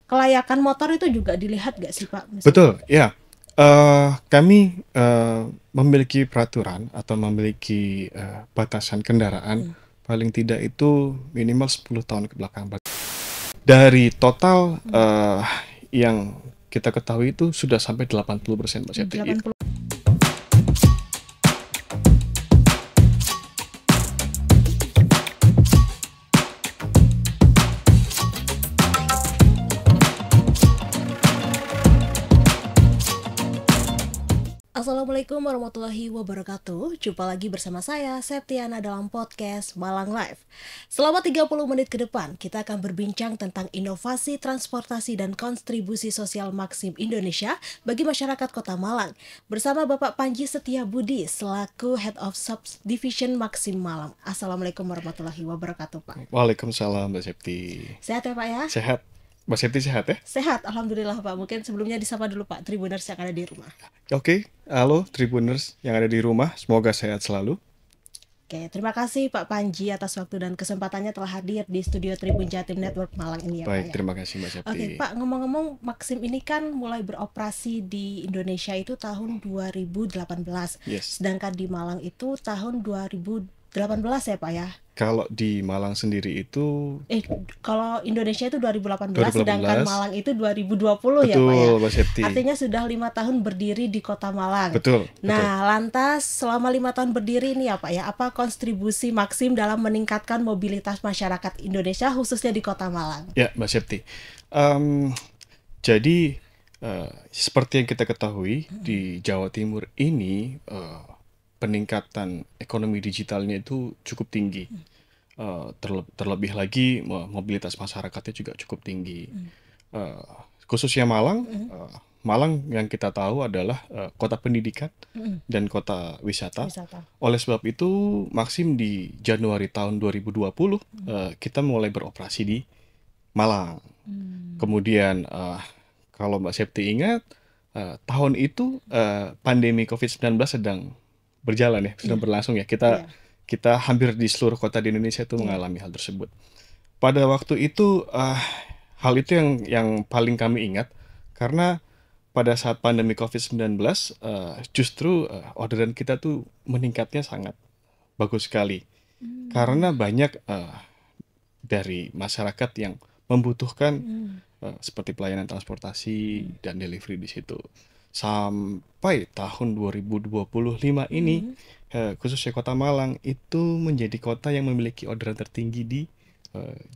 kelayakan motor itu juga dilihat nggak sih Pak? Betul, ya. Kami memiliki peraturan atau memiliki batasan kendaraan paling tidak itu minimal 10 tahun ke belakang. Dari total yang kita ketahui itu sudah sampai 80% Mbak Septi. 80. Assalamualaikum warahmatullahi wabarakatuh. Jumpa lagi bersama saya Septiana dalam podcast Malang Live. Selama 30 menit ke depan kita akan berbincang tentang inovasi transportasi dan kontribusi sosial Maxim Indonesia bagi masyarakat Kota Malang bersama Bapak Panji Setiabudi selaku Head of Subdivision Maxim Malang. Assalamualaikum warahmatullahi wabarakatuh Pak. Waalaikumsalam Mbak Septi. Sehat ya Pak ya? Sehat. Mbak Septi sehat ya? Sehat, alhamdulillah Pak. Mungkin sebelumnya disapa dulu Pak Tribuners yang ada di rumah. Oke, halo Tribuners yang ada di rumah, semoga sehat selalu. Oke, terima kasih Pak Panji atas waktu dan kesempatannya telah hadir di studio Tribun Jatim Network Malang ini ya Baik, Pak ya. terima kasih Mbak Septi. Oke Pak, ngomong-ngomong Maxim ini kan mulai beroperasi di Indonesia itu tahun 2018. Yes. Sedangkan di Malang itu tahun 2018 ya Pak ya. Kalau di Malang sendiri itu Kalau Indonesia itu 2018, 2018. sedangkan Malang itu 2020 ya Pak ya. Betul, Mbak Septi. Artinya sudah 5 tahun berdiri di Kota Malang. Betul. Nah, lantas selama 5 tahun berdiri ini ya Pak ya, apa kontribusi Maxim dalam meningkatkan mobilitas masyarakat Indonesia khususnya di Kota Malang? Ya, Mbak Septi. Jadi seperti yang kita ketahui di Jawa Timur ini peningkatan ekonomi digitalnya itu cukup tinggi. Terlebih lagi mobilitas masyarakatnya juga cukup tinggi. Khususnya Malang, Malang yang kita tahu adalah kota pendidikan dan kota wisata. Oleh sebab itu, Maxim di Januari tahun 2020 kita mulai beroperasi di Malang. Kemudian kalau Mbak Septi ingat, tahun itu pandemi COVID-19 sedang berjalan ya, sedang berlangsung ya. Kita hampir di seluruh kota di Indonesia itu mengalami hal tersebut. Pada waktu itu hal itu yang paling kami ingat karena pada saat pandemi COVID-19 justru orderan kita tuh meningkatnya sangat bagus sekali. Karena banyak dari masyarakat yang membutuhkan seperti pelayanan transportasi dan delivery di situ. Sampai tahun 2025 ini, khususnya Kota Malang itu menjadi kota yang memiliki orderan tertinggi di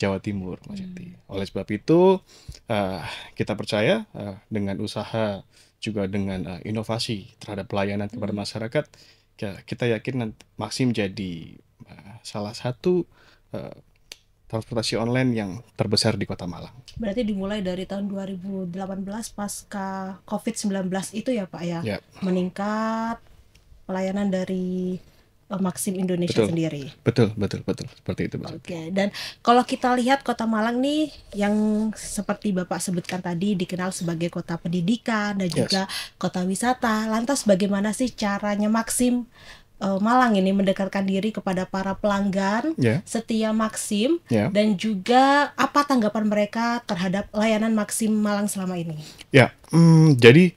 Jawa Timur, Mas Yati. Oleh sebab itu, kita percaya dengan usaha juga dengan inovasi terhadap pelayanan kepada masyarakat, kita yakin Maxim jadi salah satu transportasi online yang terbesar di Kota Malang. Berarti dimulai dari tahun 2018 pasca COVID-19 itu ya Pak ya? Yep. Meningkat pelayanan dari Maxim Indonesia sendiri. Betul. Seperti itu. Oke. Dan kalau kita lihat Kota Malang nih yang seperti Bapak sebutkan tadi dikenal sebagai kota pendidikan dan juga kota wisata. Lantas bagaimana sih caranya Maxim Malang ini mendekatkan diri kepada para pelanggan setia Maxim dan juga apa tanggapan mereka terhadap layanan Maxim Malang selama ini? Ya, jadi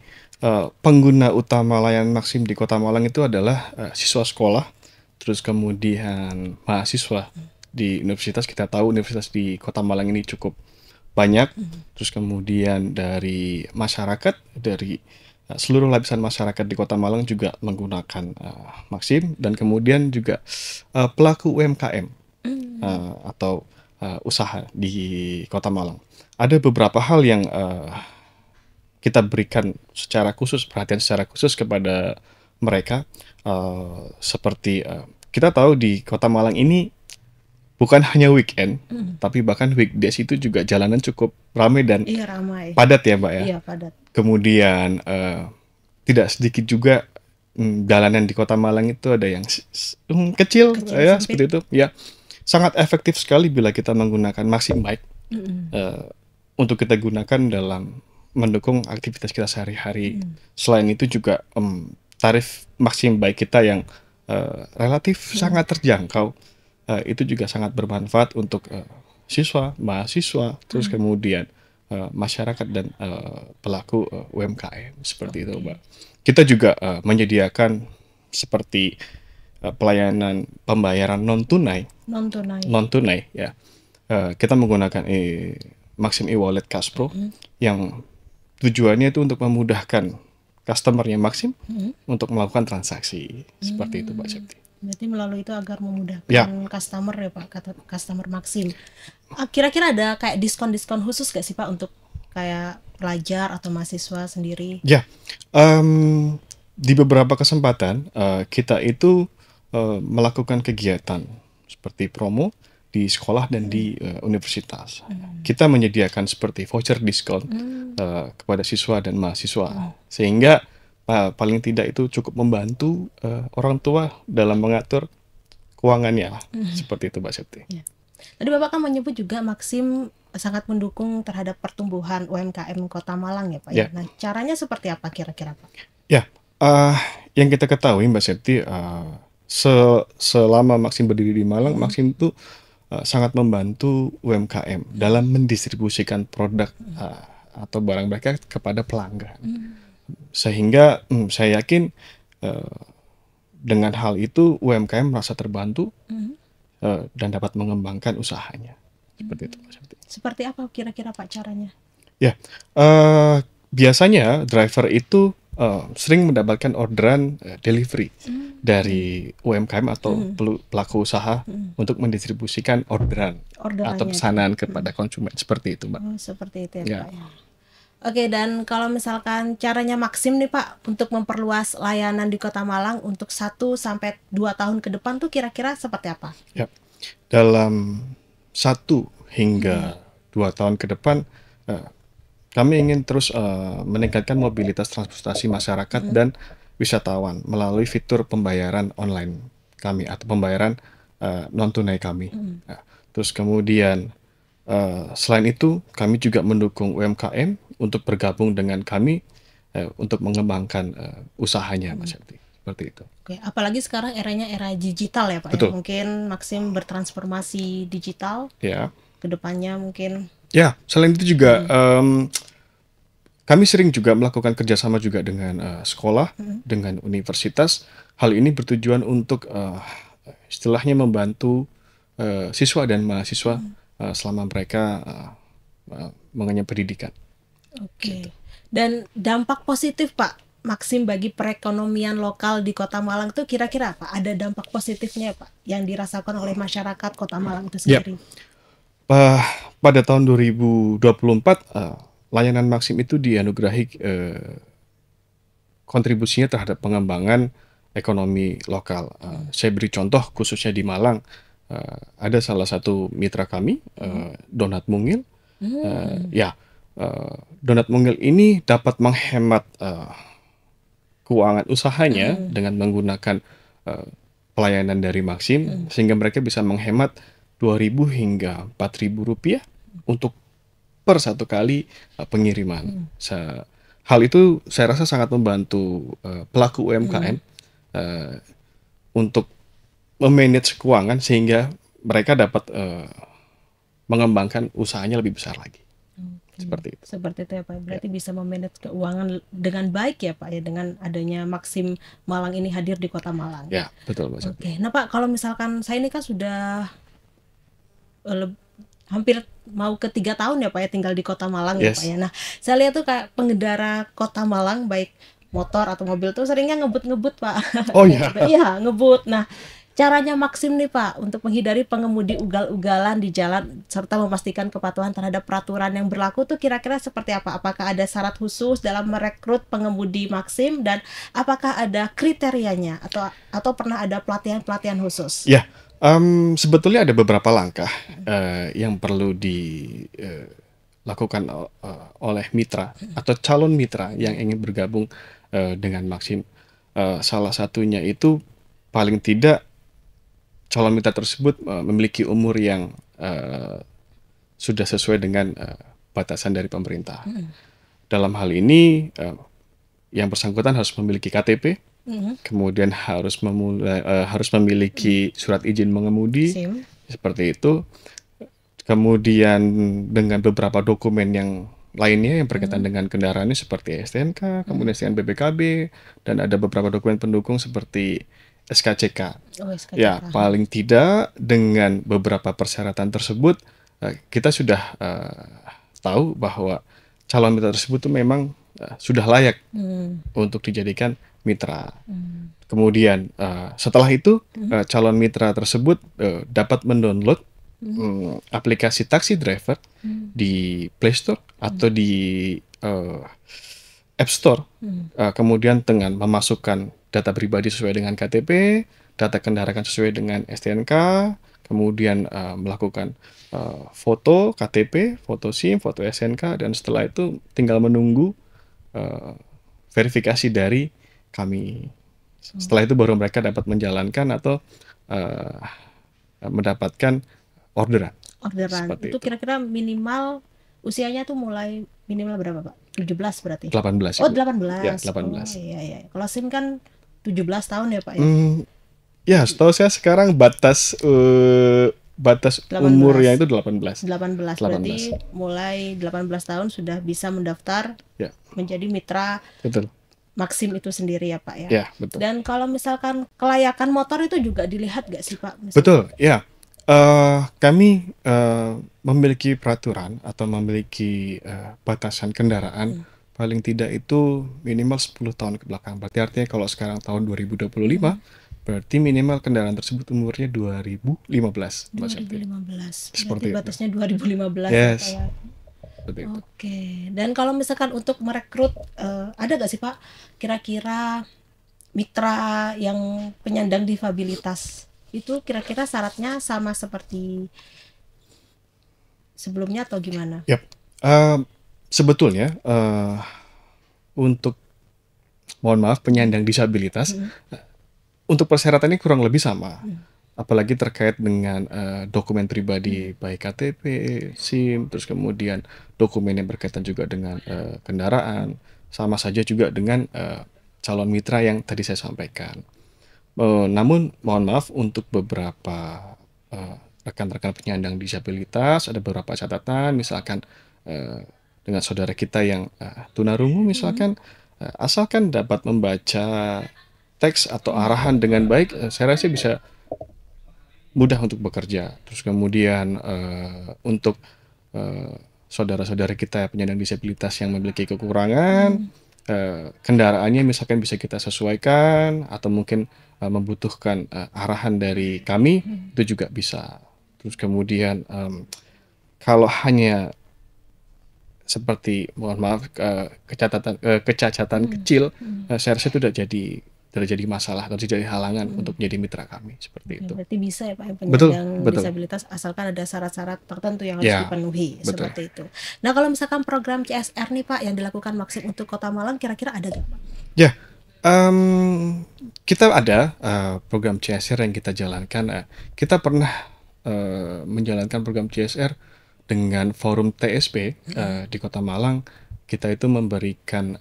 pengguna utama layanan Maxim di Kota Malang itu adalah siswa sekolah, terus kemudian mahasiswa di universitas. Kita tahu universitas di Kota Malang ini cukup banyak, terus kemudian dari masyarakat, dari seluruh lapisan masyarakat di Kota Malang juga menggunakan Maxim, dan kemudian juga pelaku UMKM atau usaha di Kota Malang. Ada beberapa hal yang kita berikan perhatian secara khusus kepada mereka, seperti kita tahu di Kota Malang ini bukan hanya weekend, tapi bahkan weekdays itu juga jalanan cukup ramai dan padat ya Mbak ya. Iya, padat. Kemudian tidak sedikit juga jalanan di Kota Malang itu ada yang kecil ya, seperti itu ya. Sangat efektif sekali bila kita menggunakan Maxim Bike untuk kita gunakan dalam mendukung aktivitas kita sehari-hari. Selain itu juga tarif Maxim Bike kita yang relatif sangat terjangkau itu juga sangat bermanfaat untuk siswa, mahasiswa, terus kemudian masyarakat dan pelaku UMKM seperti itu, Oke. Mbak. Kita juga menyediakan seperti pelayanan pembayaran non tunai, Non tunai. ya. Kita menggunakan Maxim e-wallet Cash Pro yang tujuannya itu untuk memudahkan customernya Maxim untuk melakukan transaksi seperti itu, Pak Septi. Berarti melalui itu agar Ya, memudahkan customer ya Pak, customer Maxim. Kira-kira ada kayak diskon-diskon khusus gak sih Pak untuk kayak pelajar atau mahasiswa sendiri? ya. Di beberapa kesempatan kita itu melakukan kegiatan seperti promo di sekolah dan di universitas. Kita menyediakan seperti voucher diskon kepada siswa dan mahasiswa, sehingga paling tidak itu cukup membantu orang tua dalam mengatur keuangannya lah. Seperti itu, Mbak Septi. Ya. Tadi Bapak kan menyebut juga Maxim sangat mendukung terhadap pertumbuhan UMKM Kota Malang ya Pak ya. Ya. Nah, caranya seperti apa kira-kira Pak? Ya, yang kita ketahui Mbak Septi, selama Maxim berdiri di Malang, Maxim itu sangat membantu UMKM dalam mendistribusikan produk atau barang mereka kepada pelanggan. Sehingga saya yakin dengan hal itu UMKM merasa terbantu dan dapat mengembangkan usahanya. Seperti itu, Mbak Septi. Seperti apa kira-kira Pak caranya? Ya, biasanya driver itu sering mendapatkan orderan delivery dari UMKM atau pelaku usaha untuk mendistribusikan orderan atau Orderannya. pesanan kepada konsumen seperti itu, Mbak. Oh, seperti itu ya Ya. Pak ya. Oke, dan kalau misalkan caranya Maxim nih Pak untuk memperluas layanan di Kota Malang untuk 1 sampai 2 tahun ke depan tuh kira-kira seperti apa? Ya, dalam 1 hingga 2 tahun ke depan kami ingin terus meningkatkan mobilitas transportasi masyarakat dan wisatawan melalui fitur pembayaran online kami atau pembayaran non tunai kami. Nah, terus kemudian selain itu kami juga mendukung UMKM untuk bergabung dengan kami untuk mengembangkan usahanya, Mas Septi. Seperti itu. Oke, apalagi sekarang eranya era digital ya Pak ya. Betul. Mungkin Maxim bertransformasi digital Ya. ke depannya mungkin. Ya, selain itu juga kami sering juga melakukan kerjasama juga dengan sekolah, dengan universitas. Hal ini bertujuan untuk istilahnya membantu siswa dan mahasiswa selama mereka mengenyam pendidikan. Oke. Dan dampak positif Pak Maxim bagi perekonomian lokal di Kota Malang itu kira-kira apa? Ada dampak positifnya Pak yang dirasakan oleh masyarakat Kota Malang itu Ya. sendiri? Pada tahun 2024 layanan Maxim itu dianugerahi kontribusinya terhadap pengembangan ekonomi lokal. Saya beri contoh khususnya di Malang, ada salah satu mitra kami, Donat Mungil. Donat Mungil ini dapat menghemat keuangan usahanya dengan menggunakan pelayanan dari Maxim, sehingga mereka bisa menghemat 2.000 hingga 4.000 rupiah untuk per 1 kali pengiriman. Hal itu saya rasa sangat membantu pelaku UMKM untuk memanage keuangan sehingga mereka dapat mengembangkan usahanya lebih besar lagi. Seperti itu. Seperti itu ya Pak. Berarti bisa memanage keuangan dengan baik ya Pak ya, dengan adanya Maxim Malang ini hadir di Kota Malang. Ya, betul Mas. Oke. Nah Pak, kalau misalkan saya ini kan sudah hampir mau ke 3 tahun ya Pak ya tinggal di Kota Malang ya Yes. Pak ya. Nah, saya lihat tuh kayak pengendara Kota Malang baik motor atau mobil tuh seringnya ngebut-ngebut Pak. Oh iya. Iya, ngebut. Nah, caranya Maxim nih Pak untuk menghindari pengemudi ugal-ugalan di jalan serta memastikan kepatuhan terhadap peraturan yang berlaku tuh kira-kira seperti apa? Apakah ada syarat khusus dalam merekrut pengemudi Maxim dan apakah ada kriterianya atau pernah ada pelatihan-pelatihan khusus? Ya, sebetulnya ada beberapa langkah yang perlu dilakukan oleh mitra atau calon mitra yang ingin bergabung dengan Maxim. Salah satunya itu paling tidak calon mitra tersebut memiliki umur yang sudah sesuai dengan batasan dari pemerintah. Dalam hal ini, yang bersangkutan harus memiliki KTP, kemudian harus memiliki surat izin mengemudi, SIM. seperti itu. Kemudian dengan beberapa dokumen yang lainnya yang berkaitan dengan kendaraan ini seperti STNK, kemudian STNK-BPKB, dan ada beberapa dokumen pendukung seperti SKCK. Oh, Ya, SKCK. paling tidak dengan beberapa persyaratan tersebut, kita sudah tahu bahwa calon mitra tersebut itu memang sudah layak untuk dijadikan mitra. Kemudian setelah itu calon mitra tersebut dapat mendownload aplikasi taksi driver di Play Store atau di App Store. Kemudian dengan memasukkan data pribadi sesuai dengan KTP, data kendaraan sesuai dengan STNK, kemudian melakukan foto KTP, foto SIM, foto SNK, dan setelah itu tinggal menunggu verifikasi dari kami. Setelah itu baru mereka dapat menjalankan atau mendapatkan orderan. Orderan. Seperti Itu itu. kira-kira minimal usianya tuh mulai minimal berapa, Pak? 17 berarti? 18, Oh, Ibu. 18. Ya, Oh, 18. iya, iya. Kalau SIM kan 17 tahun ya, Pak ya? Ya, setahu saya sekarang batas umurnya 18. itu 18. 18 berarti mulai 18 tahun sudah bisa mendaftar Ya, menjadi mitra betul. Maxim itu sendiri ya, Pak ya. Ya, betul. Dan kalau misalkan kelayakan motor itu juga dilihat nggak sih, Pak? Betul, ya. Kami memiliki peraturan atau memiliki batasan kendaraan paling tidak itu minimal 10 tahun ke belakang. Berarti artinya kalau sekarang tahun 2025, berarti minimal kendaraan tersebut umurnya 2015, Mbak Septi. 2015. Seperti Berarti itu. batasnya 2015 ya, Yes. Pak ya. Seperti itu. Oke. Dan kalau misalkan untuk merekrut ada nggak sih, Pak, kira-kira mitra yang penyandang difabilitas itu kira-kira syaratnya sama seperti sebelumnya atau gimana? Yap. Sebetulnya untuk mohon maaf penyandang disabilitas untuk persyaratannya kurang lebih sama. Apalagi terkait dengan dokumen pribadi baik KTP, SIM, terus kemudian dokumen yang berkaitan juga dengan kendaraan, sama saja juga dengan calon mitra yang tadi saya sampaikan. Namun mohon maaf untuk beberapa rekan-rekan penyandang disabilitas ada beberapa catatan, misalkan dengan saudara kita yang tunarungu misalkan, asalkan dapat membaca teks atau arahan dengan baik, saya rasa bisa mudah untuk bekerja. Terus kemudian untuk saudara-saudara kita penyandang disabilitas yang memiliki kekurangan, kendaraannya misalkan bisa kita sesuaikan atau mungkin membutuhkan arahan dari kami, itu juga bisa. Terus kemudian kalau hanya seperti mohon maaf kecacatan kecil, saya rasa itu tidak jadi masalah atau jadi halangan untuk menjadi mitra kami seperti itu. Berarti bisa ya, Pak, yang Betul, penyandang betul. disabilitas asalkan ada syarat-syarat tertentu yang harus Ya, dipenuhi betul. seperti itu. Nah, kalau misalkan program CSR nih, Pak, yang dilakukan Maxim untuk Kota Malang kira-kira ada nggak, Pak? Ya, kita ada program CSR yang kita jalankan. Kita pernah menjalankan program CSR dengan forum TSP di Kota Malang. Kita itu memberikan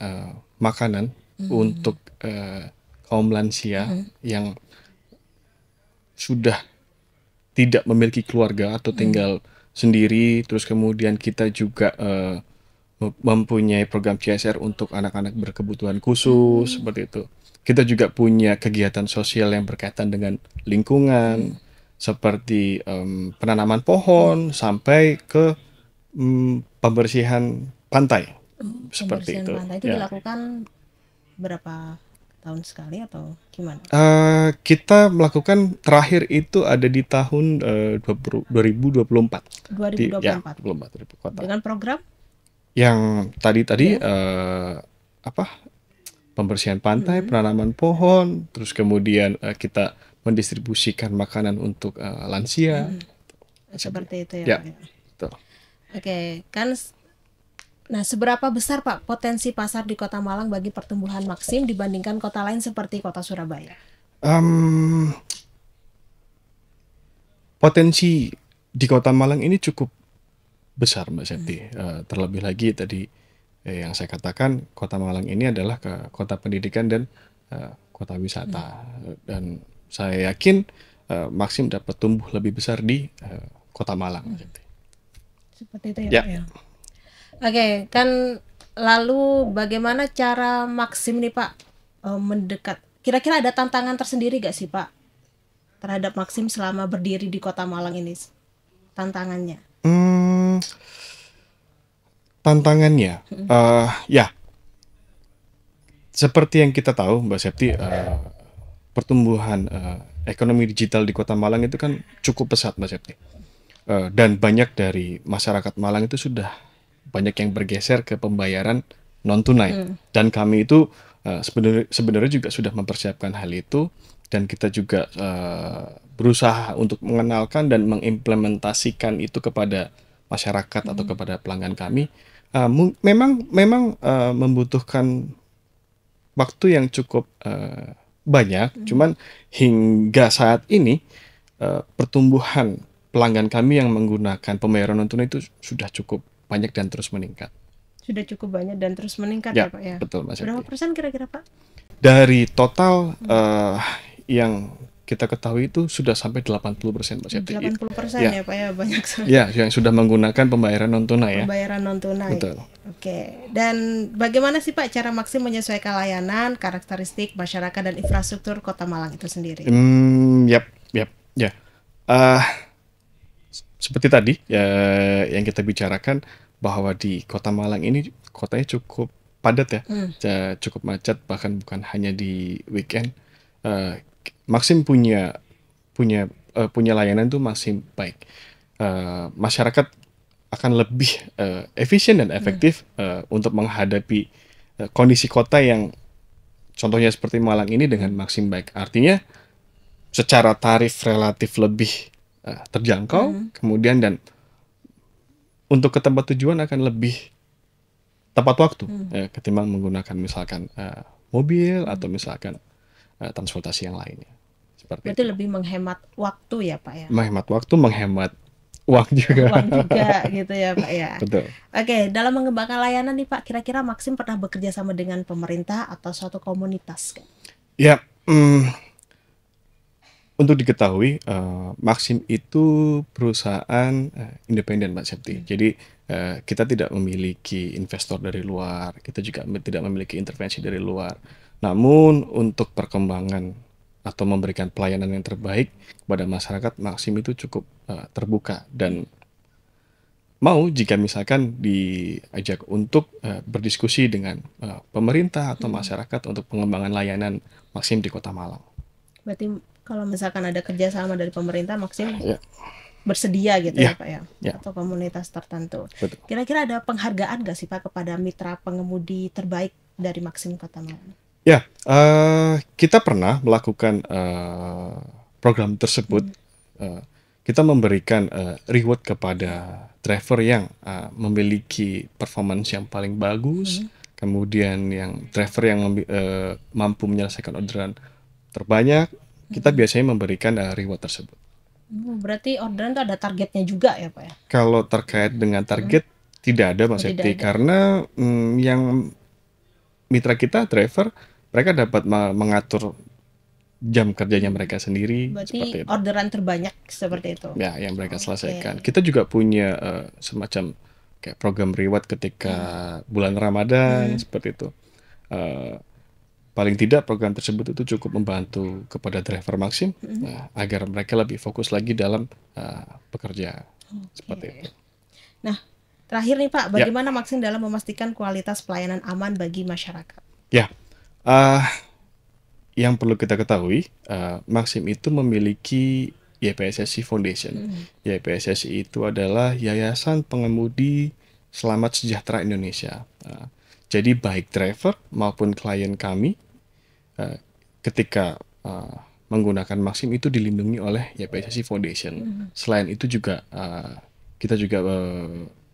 makanan untuk kaum lansia yang sudah tidak memiliki keluarga atau tinggal sendiri. Terus kemudian kita juga mempunyai program CSR untuk anak-anak berkebutuhan khusus seperti itu. Kita juga punya kegiatan sosial yang berkaitan dengan lingkungan seperti penanaman pohon sampai ke pembersihan pantai. Seperti Pembersihan itu. pantai itu Ya. dilakukan berapa tahun sekali atau gimana? Kita melakukan terakhir itu ada di tahun 2024. 2024. 2024 di kota. Dengan program Yang tadi pembersihan pantai, penanaman pohon, terus kemudian kita mendistribusikan makanan untuk lansia. seperti itu Ya, ya, Pak ya. betul. Oke, kan nah seberapa besar, Pak, potensi pasar di Kota Malang bagi pertumbuhan Maxim dibandingkan kota lain seperti Kota Surabaya? Potensi di Kota Malang ini cukup besar, Mbak Septi. Terlebih lagi tadi yang saya katakan, Kota Malang ini adalah kota pendidikan dan kota wisata. Dan saya yakin Maxim dapat tumbuh lebih besar di Kota Malang, Mbak Septi. Seperti itu ya, Ya. Pak ya. Oke, kan lalu bagaimana cara Maxim nih Pak mendekat? Kira-kira ada tantangan tersendiri gak sih Pak terhadap Maxim selama berdiri di Kota Malang ini? Tantangannya. Hmm, tantangannya, ya seperti yang kita tahu Mbak Septi, pertumbuhan ekonomi digital di Kota Malang itu kan cukup pesat Mbak Septi. Dan banyak dari masyarakat Malang itu sudah banyak yang bergeser ke pembayaran non tunai. Dan kami itu sebenarnya juga sudah mempersiapkan hal itu, dan kita juga berusaha untuk mengenalkan dan mengimplementasikan itu kepada masyarakat atau kepada pelanggan kami. Memang membutuhkan waktu yang cukup banyak, cuman hingga saat ini pertumbuhan pelanggan kami yang menggunakan pembayaran non tunai itu sudah cukup banyak dan terus meningkat. Sudah cukup banyak dan terus meningkat Ya, ya Pak ya. betul Mas Berapa Septi. persen kira-kira Pak? Dari total yang kita ketahui itu sudah sampai 80% Mas Septi. 80% Ya, ya Pak ya, banyak sekali. ya yang sudah menggunakan pembayaran non tunai ya. Pembayaran non tunai. Betul. Oke. Dan bagaimana sih Pak cara Maxim menyesuaikan layanan, karakteristik masyarakat dan infrastruktur Kota Malang itu sendiri? Yap, ya. Eh, Seperti tadi ya yang kita bicarakan bahwa di Kota Malang ini kotanya cukup padat ya, cukup macet, bahkan bukan hanya di weekend. Maxim punya layanan tuh masih baik. Masyarakat akan lebih efisien dan efektif untuk menghadapi kondisi kota yang contohnya seperti Malang ini dengan Maxim baik. Artinya secara tarif relatif lebih terjangkau, kemudian dan untuk ke tempat tujuan akan lebih tepat waktu ketimbang menggunakan misalkan mobil atau misalkan transportasi yang lainnya. Seperti Berarti itu. lebih menghemat waktu ya Pak ya. Menghemat waktu, menghemat uang juga. Uang juga gitu ya Pak ya. Betul. Oke, dalam mengembangkan layanan nih Pak, kira-kira Maxim pernah bekerja sama dengan pemerintah atau suatu komunitas? Ya, untuk diketahui, Maxim itu perusahaan independen, Mbak Septi. Jadi kita tidak memiliki investor dari luar, kita juga tidak memiliki intervensi dari luar. Namun untuk perkembangan atau memberikan pelayanan yang terbaik kepada masyarakat, Maxim itu cukup terbuka dan mau jika misalkan diajak untuk berdiskusi dengan pemerintah atau masyarakat untuk pengembangan layanan Maxim di Kota Malang. Berarti kalau misalkan ada kerjasama dari pemerintah, Maxim Ya, bersedia gitu ya ya, Pak ya, ya, atau komunitas tertentu. betul. Kira-kira ada penghargaan nggak sih Pak kepada mitra pengemudi terbaik dari Maxim Kota Malang? Ya, kita pernah melakukan program tersebut. Kita memberikan reward kepada driver yang memiliki performance yang paling bagus, kemudian yang driver yang mampu menyelesaikan orderan terbanyak. Kita biasanya memberikan reward tersebut. Berarti orderan itu ada targetnya juga ya Pak ya? Kalau terkait dengan target, tidak ada Mas Oh, tidak Septi, ada. karena yang mitra kita driver, mereka dapat mengatur jam kerjanya mereka sendiri, seperti Berarti itu. orderan terbanyak seperti itu. Ya, yang mereka Oke. selesaikan. Kita juga punya semacam kayak program reward ketika bulan Ramadan, seperti itu. Eh, Paling tidak program tersebut itu cukup membantu kepada driver Maxim agar mereka lebih fokus lagi dalam bekerja, seperti itu. Nah, terakhir nih Pak, Ya, bagaimana Maxim dalam memastikan kualitas pelayanan aman bagi masyarakat? ya. eh, Yang perlu kita ketahui, Maxim itu memiliki YPSSI Foundation. YPSSI itu adalah Yayasan Pengemudi Selamat Sejahtera Indonesia. Jadi baik driver maupun klien kami ketika menggunakan Maxim itu dilindungi oleh YPSSI Foundation. Selain itu juga kita juga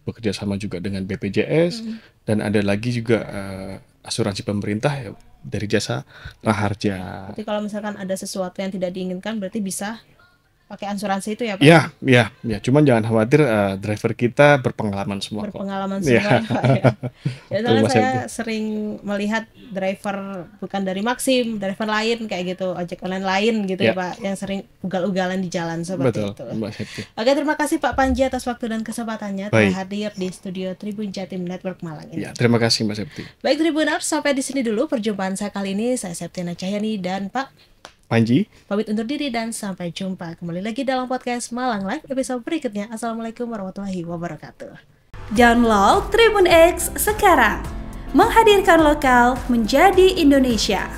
bekerja sama juga dengan BPJS dan ada lagi juga asuransi pemerintah ya, dari jasa Raharja. Berarti kalau misalkan ada sesuatu yang tidak diinginkan, berarti bisa pakai asuransi itu ya Pak? Ya. Cuman jangan khawatir, driver kita berpengalaman semua kok. Berpengalaman Ya, semua ya Pak ya. Ya betul soalnya Mas saya Septi. sering melihat driver bukan dari Maxim, driver lain kayak gitu, ojek online lain gitu ya Ya, Pak, yang sering ugal-ugalan di jalan seperti betul itu. Mbak Septi. Oke, terima kasih Pak Panji atas waktu dan kesempatannya telah Baik. hadir di studio Tribun Jatim Network Malang Ya, ini. terima kasih Mbak Septi. Baik Tribuners, sampai di sini dulu perjumpaan saya kali ini. Saya Septiana Cahyani dan Pak Panji, pamit undur diri dan sampai jumpa kembali lagi dalam podcast Malang Live episode berikutnya. Assalamualaikum warahmatullahi wabarakatuh. Download Tribun X sekarang. Menghadirkan lokal menjadi Indonesia.